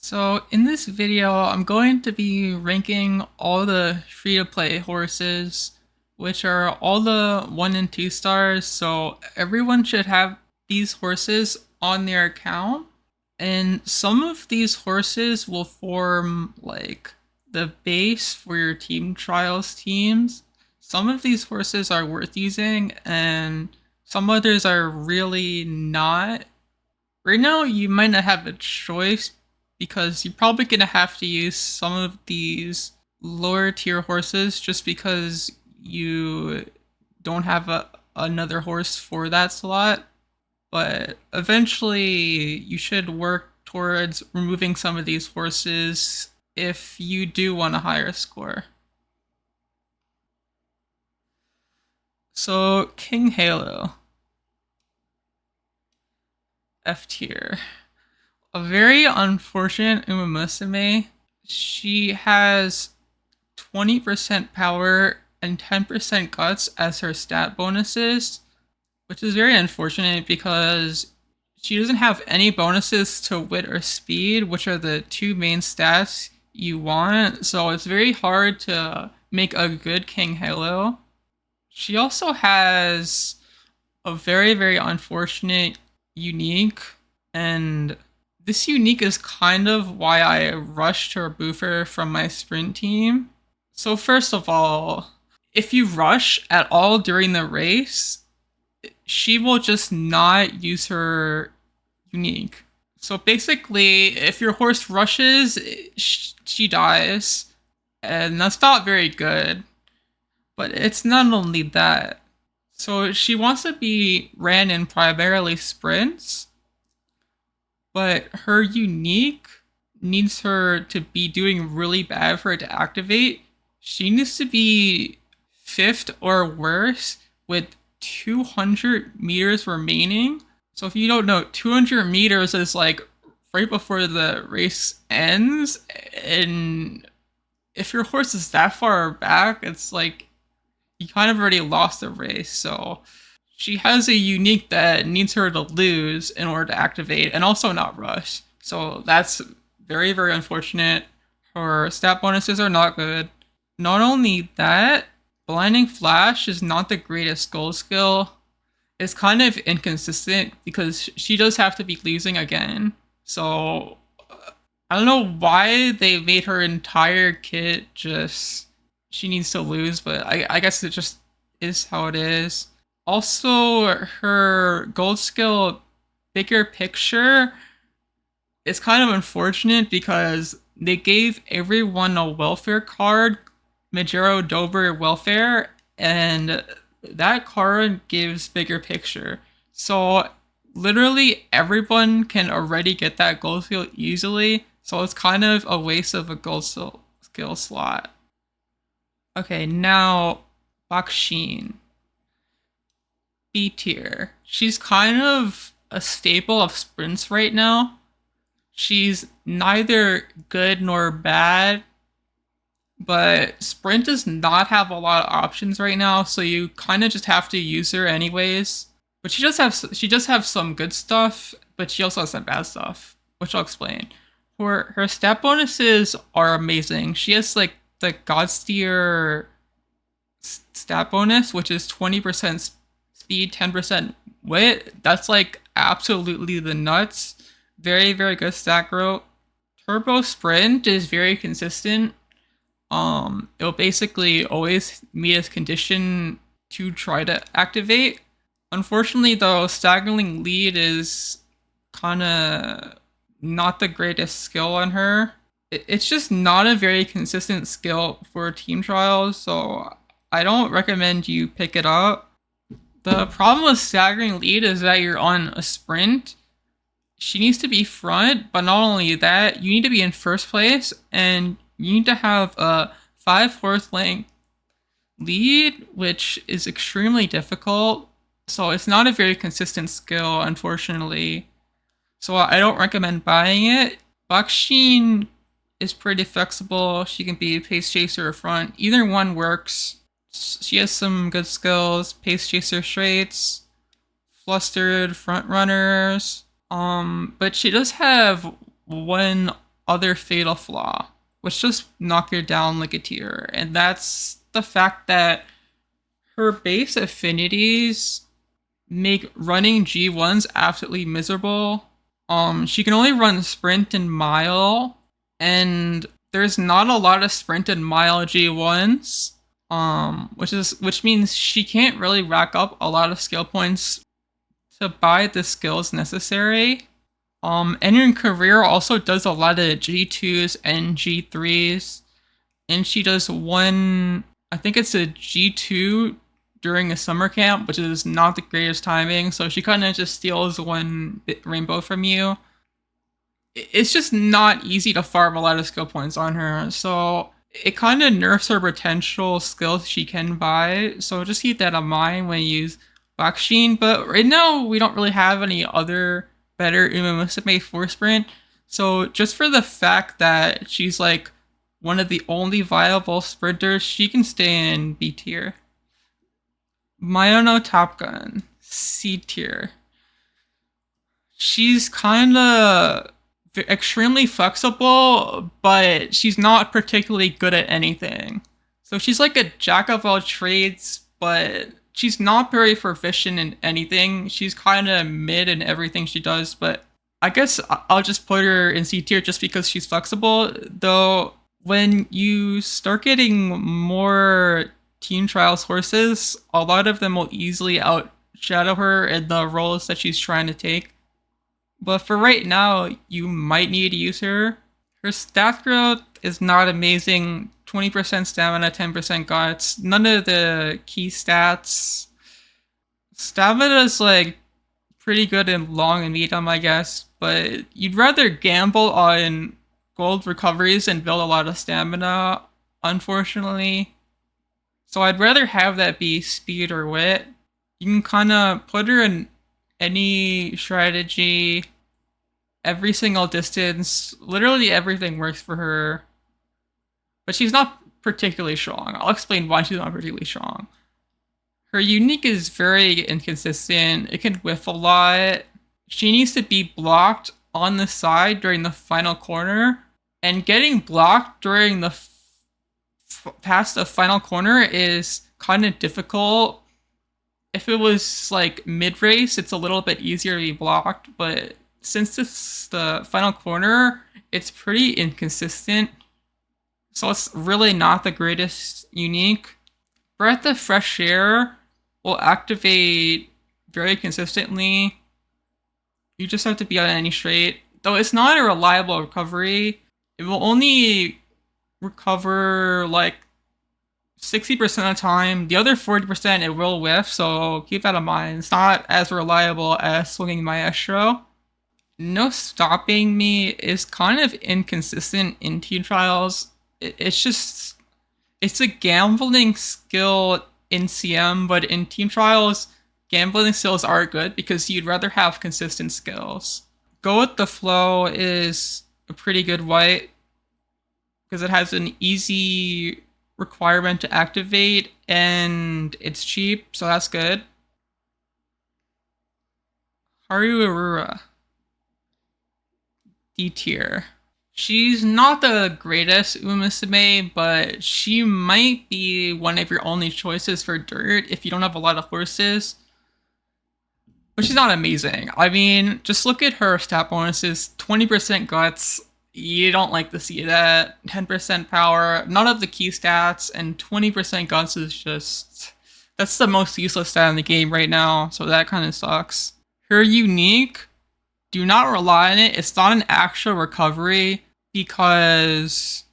So in this video, I'm going to be ranking all the free-to-play horses, which are all the 1 and 2 stars, so everyone should have these horses on their account. And some of these horses will form like the base for your team trials teams. Some of these horses are worth using and some others are really not. Right now, you might not have a choice because you're probably gonna have to use some of these lower tier horses just because you don't have another horse for that slot. But eventually, you should work towards removing some of these horses if you do want a higher score. So, King Halo, F tier. A very unfortunate Umamusume. She has 20% power and 10% guts as her stat bonuses, which is very unfortunate because she doesn't have any bonuses to wit or speed, which are the two main stats you want, so it's very hard to make a good King Halo. She also has a very unfortunate unique, and this unique is kind of why I rushed to remove her from my sprint team. So first of all, if you rush at all during the race, she will just not use her unique. So basically, if your horse rushes, she dies, and that's not very good. But it's not only that. So she wants to be ran in primarily sprints, but her unique needs her to be doing really bad for it to activate. She needs to be fifth or worse with 200 meters remaining. So if you don't know, 200 meters is like right before the race ends, and if your horse is that far back, it's like you kind of already lost the race. So she has a unique that needs her to lose in order to activate and also not rush. So that's very unfortunate. Her stat bonuses are not good. Not only that, Blinding Flash is not the greatest gold skill. It's kind of inconsistent because she does have to be losing again. So I don't know why they made her entire kit just she needs to lose, but I guess it just is how it is. Also, her gold skill bigger picture is kind of unfortunate because they gave everyone a welfare card, Mejiro Dober welfare, and that card gives bigger picture. So literally everyone can already get that gold skill easily, so it's kind of a waste of a gold skill slot. Okay, now Bakushin. B tier. She's kind of a staple of sprints right now. She's neither good nor bad, but sprint does not have a lot of options right now, so you kind of just have to use her anyways. But she does have some good stuff, but she also has some bad stuff, which I'll explain. Her stat bonuses are amazing. She has like the God's tier stat bonus, which is 20% speed, 10% wit. That's like absolutely the nuts. Very good stat growth. Turbo Sprint is very consistent. It'll basically always meet its condition to try to activate. Unfortunately, though, Staggering Lead is kind of not the greatest skill on her. It's just not a very consistent skill for team trials, so I don't recommend you pick it up. The problem with Staggering Lead is that you're on a sprint. She needs to be front, but not only that, you need to be in first place, and you need to have a 5 horse length lead, which is extremely difficult. So it's not a very consistent skill, unfortunately. So I don't recommend buying it. Bakushin is pretty flexible. She can be pace chaser or front. Either one works. She has some good skills. Pace chaser straights, flustered front runners. But she does have one other fatal flaw, which just knock her down like a tier, and that's the fact that her base affinities make running G1s absolutely miserable. She can only run sprint and mile, and there's not a lot of sprint and mile G1s. Which means she can't really rack up a lot of skill points to buy the skills necessary. And in career also does a lot of G2s and G3s, and she does one, I think it's a G2 during a summer camp, which is not the greatest timing, so she kind of just steals one rainbow from you. It's just not easy to farm a lot of skill points on her, so it kind of nerfs her potential skills she can buy, so just keep that in mind when you use Bakushin. But right now, we don't really have any other better Umamusume for sprint, so just for the fact that she's like one of the only viable sprinters, she can stay in B tier. Mayano Top Gun, C tier. She's kind of extremely flexible, but she's not particularly good at anything. So she's like a jack of all trades, but she's not very proficient in anything. She's kind of mid in everything she does, but I guess I'll just put her in C tier just because she's flexible. Though when you start getting more Team Trials horses, a lot of them will easily outshadow her in the roles that she's trying to take. But for right now, you might need to use her. Her stat growth is not amazing. 20% stamina, 10% guts. None of the key stats. Stamina is like pretty good in long and medium, I guess. But you'd rather gamble on gold recoveries and build a lot of stamina, unfortunately. So I'd rather have that be speed or wit. You can kind of put her in any strategy, every single distance, literally everything works for her. But she's not particularly strong. I'll explain why she's not particularly strong. Her unique is very inconsistent. It can whiff a lot. She needs to be blocked on the side during the final corner, and getting blocked during the past the final corner is kind of difficult. If it was like mid-race, it's a little bit easier to be blocked, but since it's the final corner, it's pretty inconsistent. So it's really not the greatest unique. Breath of Fresh Air will activate very consistently. You just have to be on any straight. Though it's not a reliable recovery, it will only recover like 60% of the time. The other 40% it will whiff, so keep that in mind. It's not as reliable as swinging Maestro. No Stopping Me is kind of inconsistent in Team Trials. It's a gambling skill in CM, but in Team Trials, gambling skills are good because you'd rather have consistent skills. Go With the Flow is a pretty good white because it has an easy requirement to activate and it's cheap, so that's good. Haru Urara, D tier. She's not the greatest Umamusume, but she might be one of your only choices for dirt if you don't have a lot of horses. But she's not amazing. I mean, just look at her stat bonuses. 20% guts. You don't like to see that. 10% power. None of the key stats. And 20% guts is just... that's the most useless stat in the game right now. So that kind of sucks. Her unique... do not rely on it. It's not an actual recovery because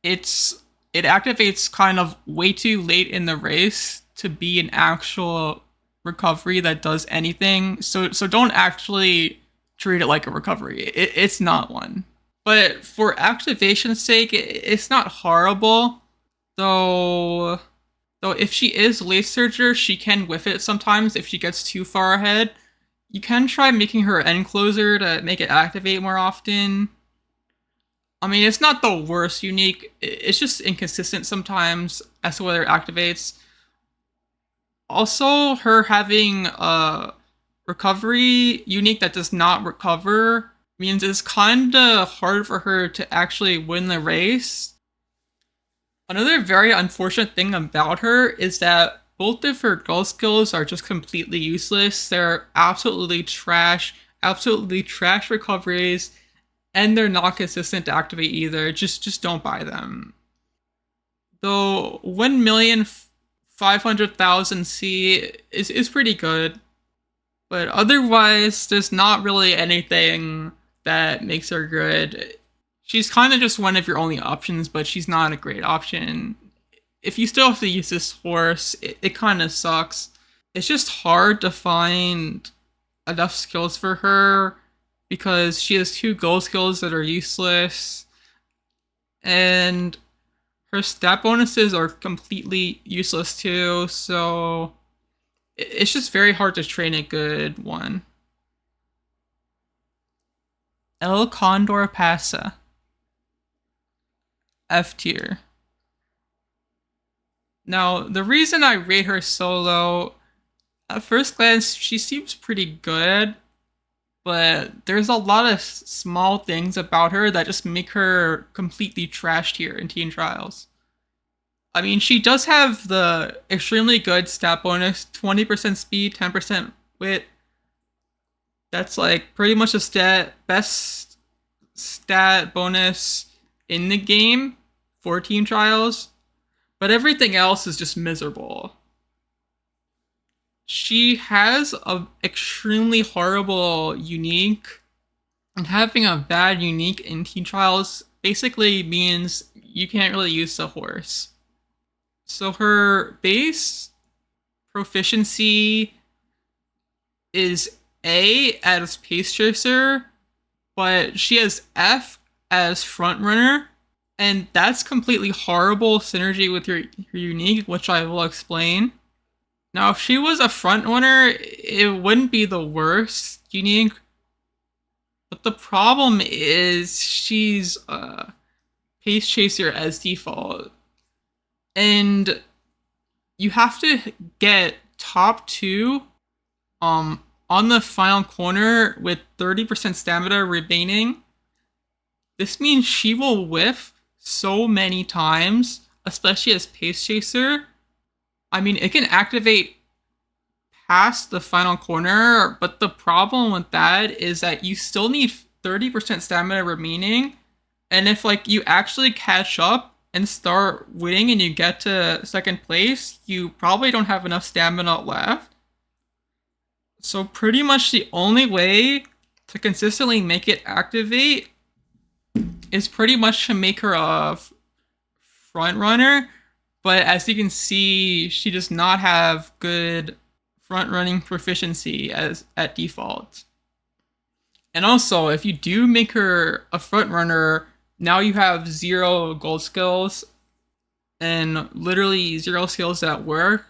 it activates kind of way too late in the race to be an actual recovery that does anything. So don't actually treat it like a recovery. It's not one. But for activation's sake, it's not horrible. Though if she is late surger, she can whiff it sometimes if she gets too far ahead. You can try making her end closer to make it activate more often. I mean, it's not the worst unique. It's just inconsistent sometimes as to whether it activates. Also, her having a recovery unique that does not recover means it's kinda hard for her to actually win the race. Another very unfortunate thing about her is that both of her goal skills are just completely useless. They're absolutely trash recoveries, and they're not consistent to activate either. Just don't buy them. Though 1,500,000 C is pretty good, but otherwise there's not really anything that makes her good. She's kind of just one of your only options, but she's not a great option. If you still have to use this horse, it kind of sucks. It's just hard to find enough skills for her because she has two gold skills that are useless, and her stat bonuses are completely useless too, so it's just very hard to train a good one. El Condor Pasa, F tier. Now, the reason I rate her so low, at first glance, she seems pretty good, but there's a lot of small things about her that just make her completely trashed here in Teen Trials. I mean, she does have the extremely good stat bonus, 20% speed, 10% wit. That's like pretty much the best stat bonus in the game for Teen Trials, but everything else is just miserable. She has a extremely horrible unique, and having a bad unique in Teen Trials basically means you can't really use the horse. So her base proficiency is A as Pace Chaser, but she has F as Front Runner, and that's completely horrible synergy with your unique, which I will explain. Now, if she was a Front Runner, it wouldn't be the worst unique, but the problem is she's a Pace Chaser as default, and you have to get top two on the final corner with 30% stamina remaining. This means she will whiff so many times, especially as Pace Chaser. I mean, it can activate past the final corner, but the problem with that is that you still need 30% stamina remaining, and if like you actually catch up and start winning and you get to second place, you probably don't have enough stamina left. So pretty much the only way to consistently make it activate is pretty much to make her a front runner, but as you can see, she does not have good front running proficiency as at default. And also, if you do make her a front runner, now you have 0 gold skills and literally 0 skills that work.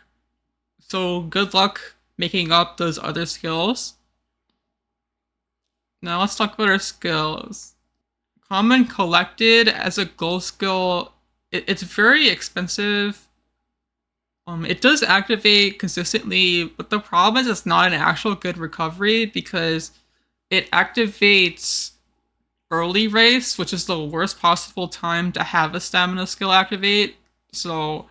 So good luck making up those other skills. Now let's talk about her skills. Common Collected as a gold skill, it's very expensive. It does activate consistently, but the problem is it's not an actual good recovery because it activates early race, which is the worst possible time to have a stamina skill activate. So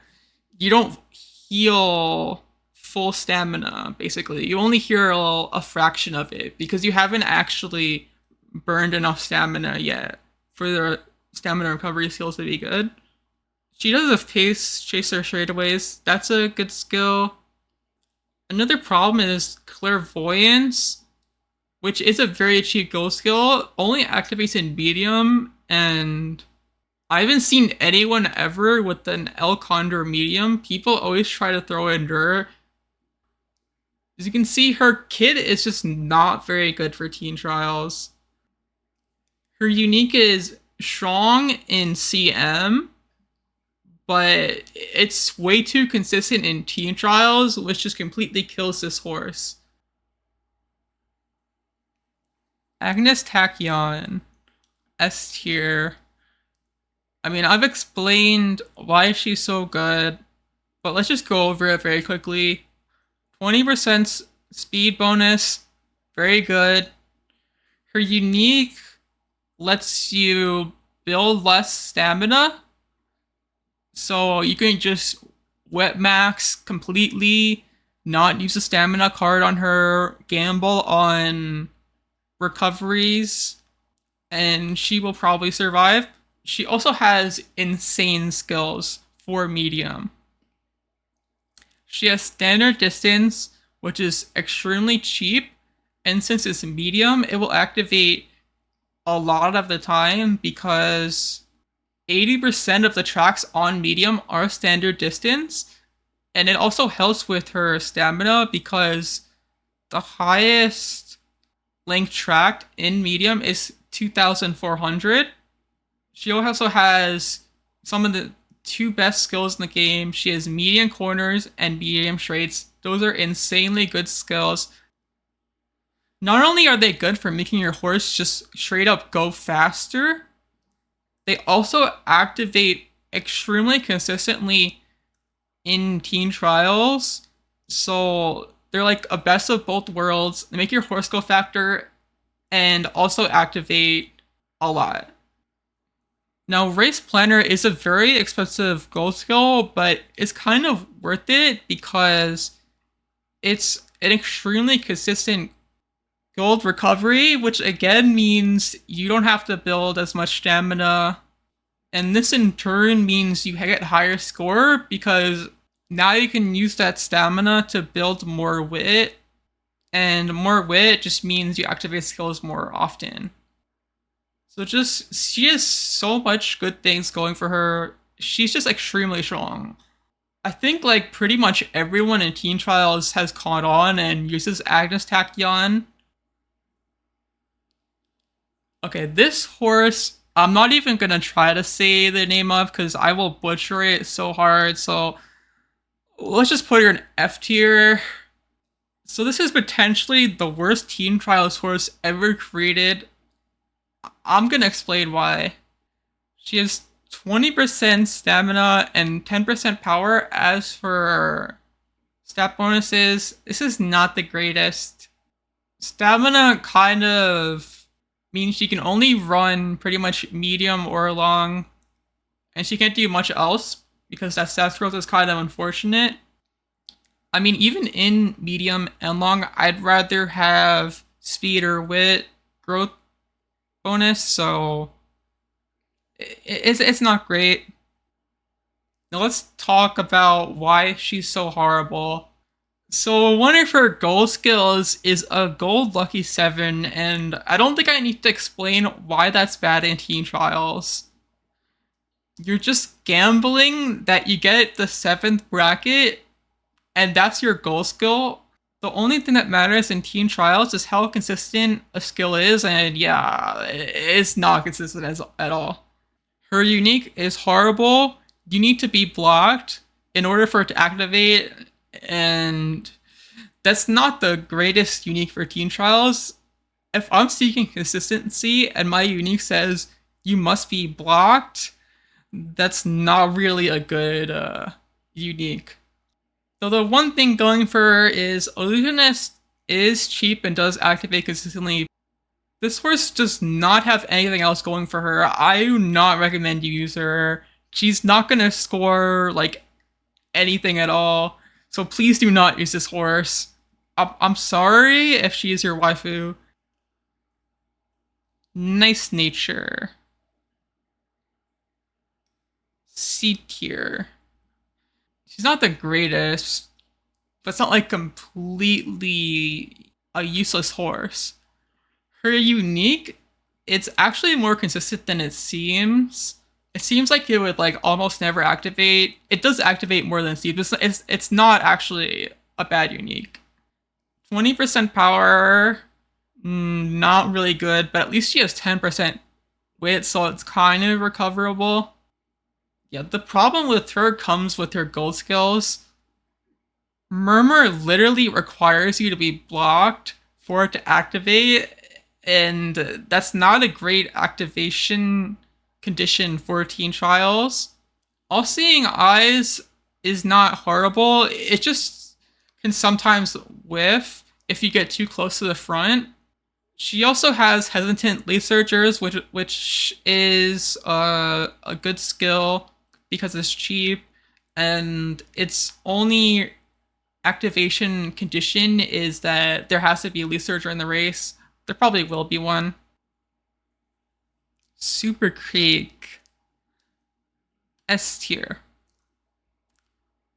you don't heal full stamina, basically. You only heal a fraction of it because you haven't actually burned enough stamina yet for the stamina recovery skills to be good. She does have Pace Chaser straightaways. That's a good skill. Another problem is Clairvoyance, which is a very cheap gold skill, only activates in medium, and I haven't seen anyone ever with an El Condor medium. People always try to throw in Dur. As you can see, her kit is just not very good for Teen Trials. Her unique is strong in CM, but it's way too consistent in Teen Trials, which just completely kills this horse. Agnes Tachyon, S tier. I mean, I've explained why she's so good, but let's just go over it very quickly. 20% speed bonus, very good. Her unique lets you build less stamina, so you can just wet max completely, not use a stamina card on her, gamble on recoveries, and she will probably survive. She also has insane skills for medium. She has standard distance, which is extremely cheap, and since it's medium, it will activate a lot of the time because 80% of the tracks on medium are standard distance, and it also helps with her stamina because the highest length track in medium is 2,400. She also has some of the two best skills in the game. She has medium corners and medium straights. Those are insanely good skills. Not only are they good for making your horse just straight up go faster, they also activate extremely consistently in teen trials. So they're like a best of both worlds. They make your horse go faster and also activate a lot. Now, Race Planner is a very expensive gold skill, but it's kind of worth it because it's an extremely consistent gold recovery, which again means you don't have to build as much stamina. And this in turn means you get higher score because now you can use that stamina to build more wit. And more wit just means you activate skills more often. So she has so much good things going for her. She's just extremely strong. I think like pretty much everyone in Teen Trials has caught on and uses Agnes Tachyon. Okay, this horse, I'm not even gonna try to say the name of because I will butcher it so hard. So let's just put her in F tier. So this is potentially the worst Teen Trials horse ever created. I'm gonna explain why. She has 20% stamina and 10% power. As for stat bonuses, this is not the greatest. Stamina kind of means she can only run pretty much medium or long, and she can't do much else because that stat growth is kind of unfortunate. I mean, even in medium and long, I'd rather have speed or wit growth bonus, so it's not great. Now let's talk about why she's so horrible. So one of her gold skills is a gold lucky 7, and I don't think I need to explain why that's bad in teen trials. You're just gambling that you get the 7th bracket, and that's your gold skill. The only thing that matters in teen trials is how consistent a skill is, and yeah, it's not consistent at all. Her unique is horrible. You need to be blocked in order for it to activate, and that's not the greatest unique for teen trials. If I'm seeking consistency and my unique says you must be blocked, that's not really a good unique. So the one thing going for her is Illusionist is cheap and does activate consistently. This horse does not have anything else going for her. I do not recommend you use her. She's not gonna score like anything at all. So please do not use this horse. I'm sorry if she is your waifu. Nice nature. C tier. She's not the greatest, but it's not like completely a useless horse. Her unique, it's actually more consistent than it seems. It seems like it would like almost never activate. It does activate more than it seems. It's not actually a bad unique. 20% power, not really good, but at least she has 10% wit, so it's kind of recoverable. Yeah, the problem with her comes with her gold skills. Murmur literally requires you to be blocked for it to activate, and that's not a great activation condition for teen trials. All Seeing Eyes is not horrible. It just can sometimes whiff if you get too close to the front. She also has hesitant lead searchers, which is a good skill because it's cheap, and its only activation condition is that there has to be a lead searcher in the race. There probably will be one. Super Creek S tier.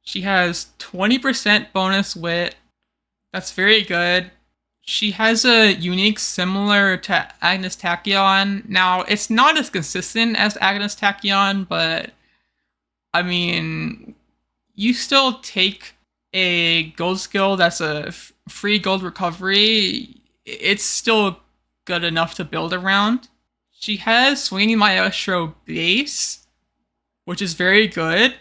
She has 20% bonus wit. That's very good. She has a unique similar to Agnes Tachyon. Now, it's not as consistent as Agnes Tachyon, but I mean, you still take a gold skill that's a free gold recovery. It's still good enough to build around. She has Swinging Maestro base, which is very good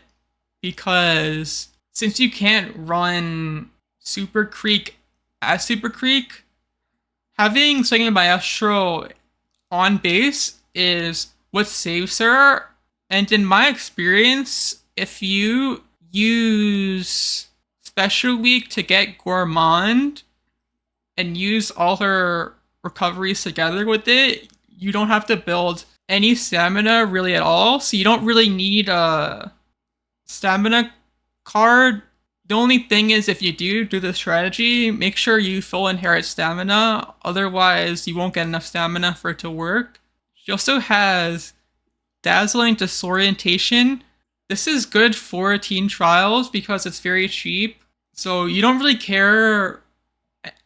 because since you can't run Super Creek as Super Creek, having Swinging Maestro on base is what saves her. And in my experience, if you use Special Week to get Gourmand and use all her recoveries together with it, you don't have to build any stamina really at all. So you don't really need a stamina card. The only thing is, if you do the strategy, make sure you full inherit stamina. Otherwise, you won't get enough stamina for it to work. She also has Dazzling Disorientation. This is good for teen trials because it's very cheap. So you don't really care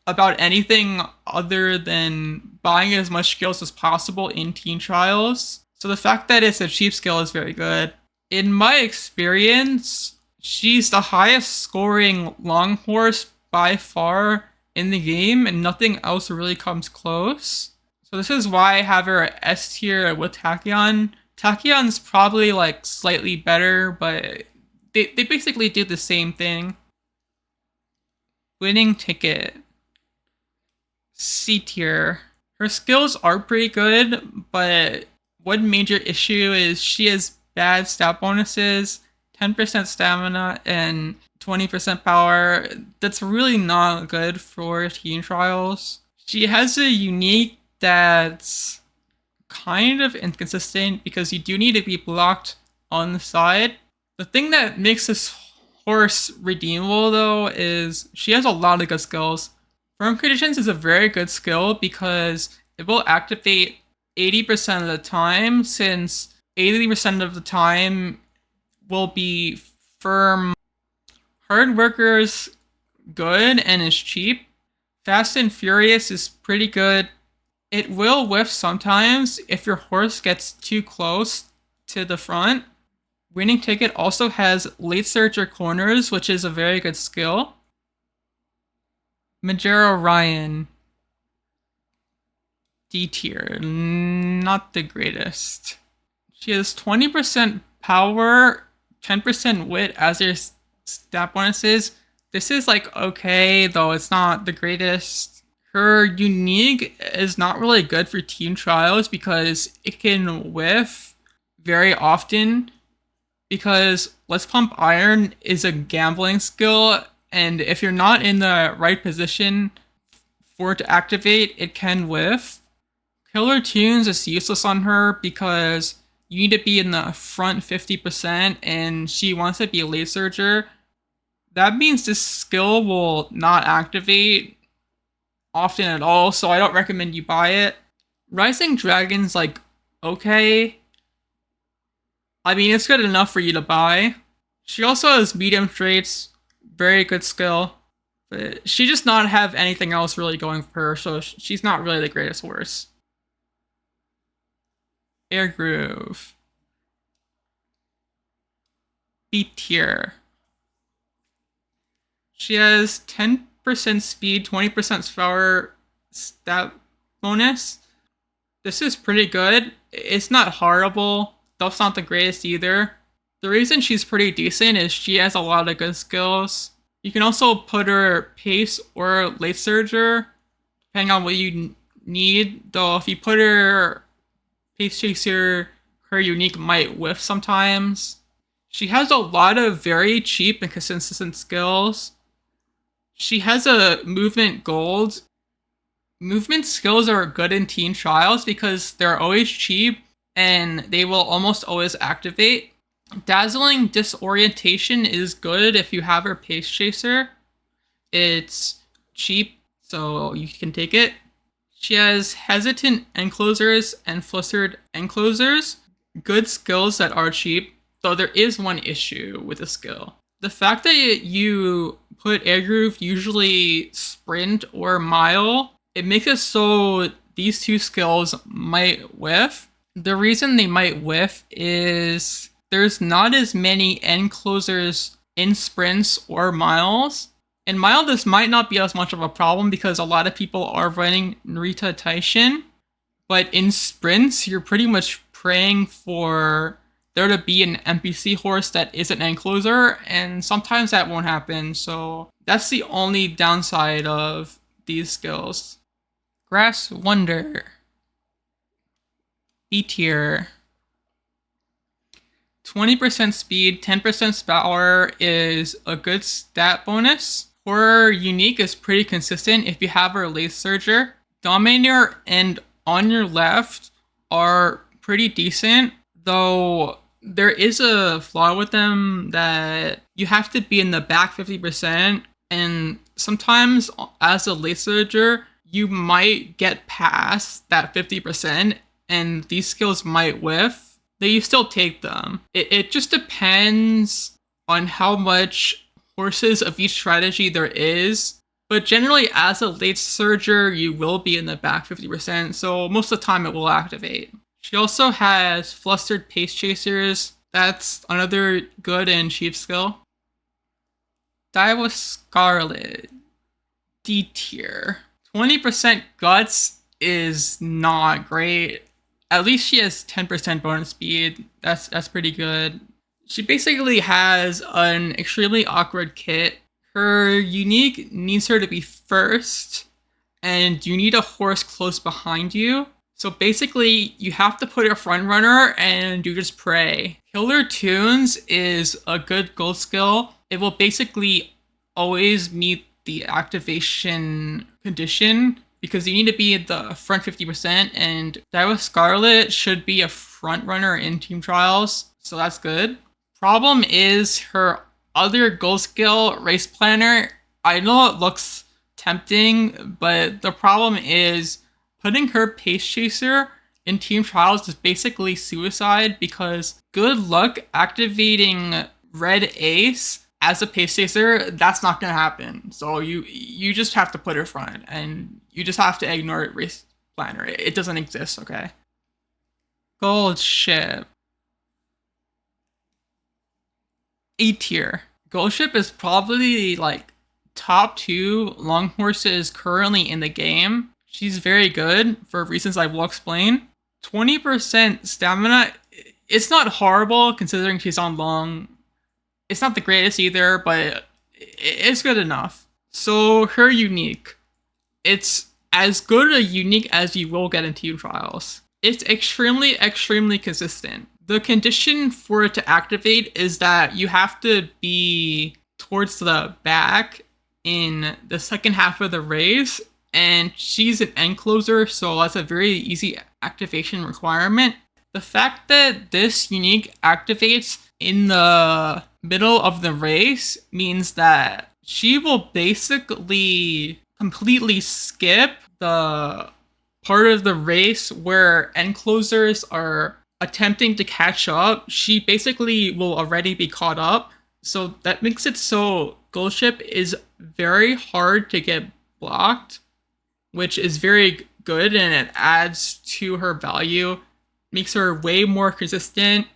about anything other than buying as much skills as possible in teen trials. So the fact that it's a cheap skill is very good. In my experience, she's the highest scoring long horse by far in the game, and nothing else really comes close. So this is why I have her S tier with Tachyon. Tachyon's probably like slightly better, but they basically do the same thing. Winning Ticket. C tier. Her skills are pretty good, but one major issue is she has bad stat bonuses, 10% stamina, and 20% power. That's really not good for teen trials. She has a unique that's kind of inconsistent because you do need to be blocked on the side. The thing that makes this horse redeemable though is she has a lot of good skills. Firm Conditions is a very good skill because it will activate 80% of the time, since 80% of the time will be firm. Hard Workers good and is cheap. Fast and Furious is pretty good. It will whiff sometimes if your horse gets too close to the front. Winning Ticket also has Late Searcher Corners, which is a very good skill. Mejiro Ryan. D tier. Not the greatest. She has 20% power, 10% wit as her stat bonuses. This is like okay, though it's not the greatest. Her unique is not really good for team trials because it can whiff very often, because Let's Pump Iron is a gambling skill, and if you're not in the right position for it to activate, it can whiff. Killer Tunes is useless on her because you need to be in the front 50% and she wants to be a late searcher. That means this skill will not activate often at all, so I don't recommend you buy it. Rising Dragon's like okay. I mean, it's good enough for you to buy. She also has medium traits, very good skill. But she does not have anything else really going for her, so she's not really the greatest horse. Air Groove. B tier. She has 10% speed, 20% power stat bonus. This is pretty good. It's not horrible. That's not the greatest either. The reason she's pretty decent is she has a lot of good skills. You can also put her pace or late surger, depending on what you need. Though if you put her pace chaser, her unique might whiff sometimes. She has a lot of very cheap and consistent skills. She has a movement gold. Movement skills are good in teen trials because they're always cheap and they will almost always activate. Dazzling disorientation is good if you have her pace chaser. It's cheap, so you can take it. She has hesitant enclosers and flustered enclosers. Good skills that are cheap, though there is one issue with the skill. The fact that you put air groove usually sprint or mile, it makes it so these two skills might whiff. The reason they might whiff is there's not as many enclosers in sprints or miles. In mile, this might not be as much of a problem because a lot of people are running Narita Taishin, but in sprints, you're pretty much praying for there to be an NPC horse that is an encloser, and sometimes that won't happen, so that's the only downside of these skills. Grass Wonder. B tier. 20% speed, 10% power is a good stat bonus. Her unique is pretty consistent if you have her Lace Surger. Dominator and On Your Left are pretty decent, though there is a flaw with them that you have to be in the back 50%, and sometimes as a Lace Surger, you might get past that 50%, and these skills might whiff. That you still take them. It just depends on how much horses of each strategy there is. But generally, as a late surger, you will be in the back 50%, so most of the time it will activate. She also has Flustered Pace Chasers. That's another good and cheap skill. Daiwa Scarlet. D tier. 20% guts is not great. At least she has 10% bonus speed. That's pretty good. She basically has an extremely awkward kit. Her unique needs her to be first, and you need a horse close behind you. So basically, you have to put a front runner and you just pray. Killer Tunes is a good gold skill. It will basically always meet the activation condition because you need to be at the front 50%, and Daiwa Scarlet should be a front runner in team trials, so that's good. Problem is her other gold skill, Race Planner. I know it looks tempting, but the problem is putting her Pace Chaser in team trials is basically suicide because good luck activating Red Ace as a pace chaser, that's not gonna happen. So you just have to put her front, and you just have to ignore Race Planner. It doesn't exist, okay? Gold Ship. A tier. Gold Ship is probably like top 2 long horses currently in the game. She's very good for reasons I will explain. 20% stamina. It's not horrible considering she's on long. It's not the greatest either, but it's good enough. So her unique. It's as good a unique as you will get in team trials. It's extremely, extremely consistent. The condition for it to activate is that you have to be towards the back in the second half of the race, and she's an end closer, so that's a very easy activation requirement. The fact that this unique activates in the middle of the race means that she will basically completely skip the part of the race where end closers are attempting to catch up. She basically will already be caught up. So that makes it so Gold Ship is very hard to get blocked, which is very good, and it adds to her value, makes her way more consistent.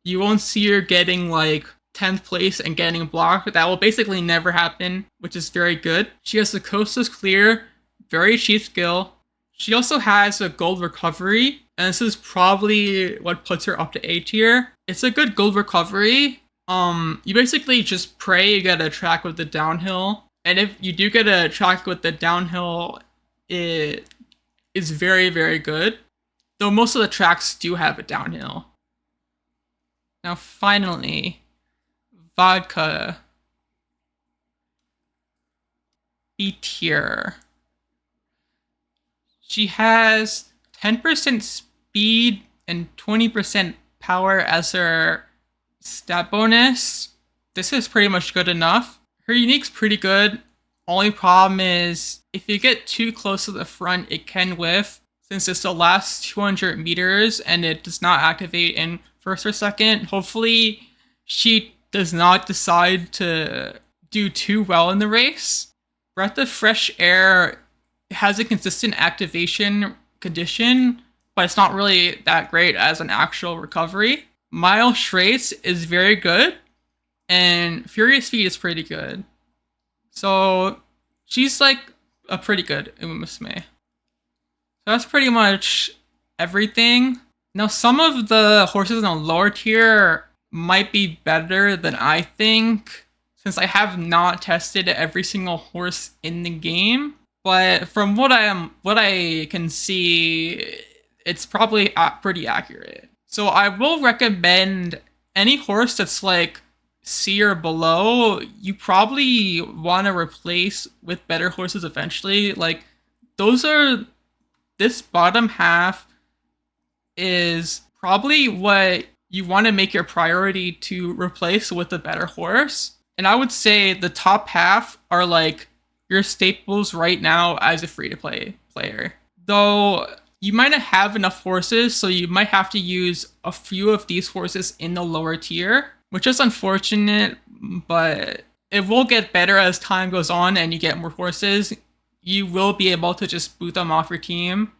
You won't see her getting like 10th place and getting blocked. That will basically never happen, which is very good. She has the Coast is Clear, very cheap skill. She also has a gold recovery, and this is probably what puts her up to A tier. It's a good gold recovery. You basically just pray you get a track with the downhill, and if you do get a track with the downhill, it is very, very good. Though most of the tracks do have a downhill. Now finally, Vodka. B tier. She has 10% speed and 20% power as her stat bonus. This is pretty much good enough. Her unique's pretty good. Only problem is if you get too close to the front, it can whiff. Since it's the last 200 meters and it does not activate in first or second, hopefully she does not decide to do too well in the race. Breath of Fresh Air has a consistent activation condition, but it's not really that great as an actual recovery. Mile Trace is very good, and Furious Feet is pretty good. So she's like a pretty good Umamusume. So that's pretty much everything. Now, some of the horses in the lower tier might be better than I think, since I have not tested every single horse in the game. But from what I can see, it's probably pretty accurate. So I will recommend any horse that's like C or below, you probably want to replace with better horses eventually. Like, this bottom half is probably what you want to make your priority to replace with a better horse. And I would say the top half are like your staples right now as a free-to-play player. Though you might not have enough horses, so you might have to use a few of these horses in the lower tier, which is unfortunate, but it will get better as time goes on and you get more horses. You will be able to just boot them off your team.